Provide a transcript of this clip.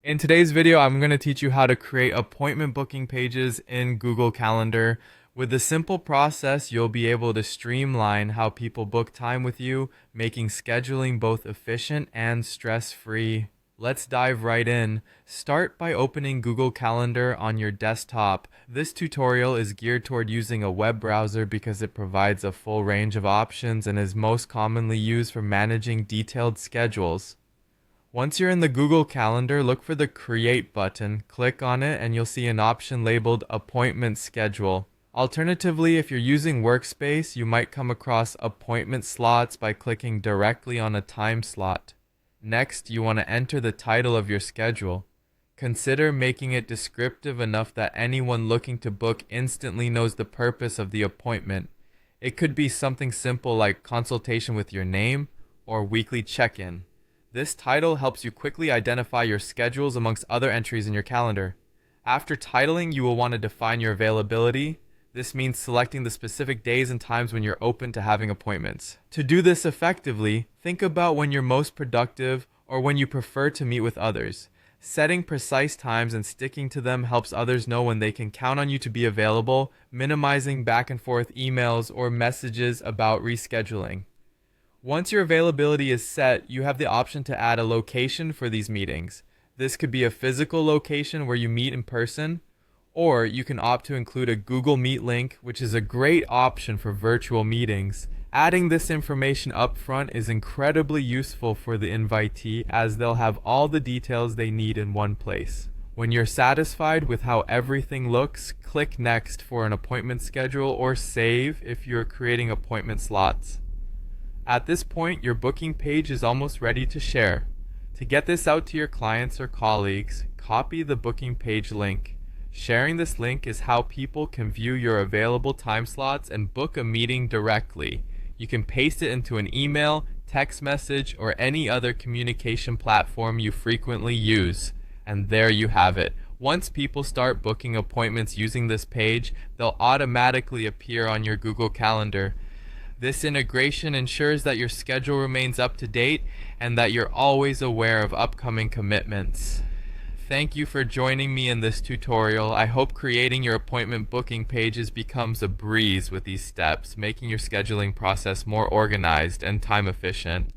In today's video, I'm going to teach you how to create appointment booking pages in Google Calendar. With a simple process, you'll be able to streamline how people book time with you, making scheduling both efficient and stress-free. Let's dive right in. Start by opening Google Calendar on your desktop. This tutorial is geared toward using a web browser because it provides a full range of options and is most commonly used for managing detailed schedules. Once you're in the Google Calendar, look for the Create button, click on it, and you'll see an option labeled Appointment Schedule. Alternatively, if you're using Workspace, you might come across appointment slots by clicking directly on a time slot. Next, you want to enter the title of your schedule. Consider making it descriptive enough that anyone looking to book instantly knows the purpose of the appointment. It could be something simple like consultation with your name or weekly check-in. This title helps you quickly identify your schedules amongst other entries in your calendar. After titling, you will want to define your availability. This means selecting the specific days and times when you're open to having appointments. To do this effectively, think about when you're most productive or when you prefer to meet with others. Setting precise times and sticking to them helps others know when they can count on you to be available, minimizing back and forth emails or messages about rescheduling. Once your availability is set, you have the option to add a location for these meetings. This could be a physical location where you meet in person, or you can opt to include a Google Meet link, which is a great option for virtual meetings. Adding this information up front is incredibly useful for the invitee as they'll have all the details they need in one place. When you're satisfied with how everything looks, click Next for an appointment schedule or Save if you're creating appointment slots. At this point, your booking page is almost ready to share. To get this out to your clients or colleagues, copy the booking page link. Sharing this link is how people can view your available time slots and book a meeting directly. You can paste it into an email, text message, or any other communication platform you frequently use. And there you have it. Once people start booking appointments using this page, they'll automatically appear on your Google Calendar. This integration ensures that your schedule remains up to date and that you're always aware of upcoming commitments. Thank you for joining me in this tutorial. I hope creating your appointment booking pages becomes a breeze with these steps, making your scheduling process more organized and time efficient.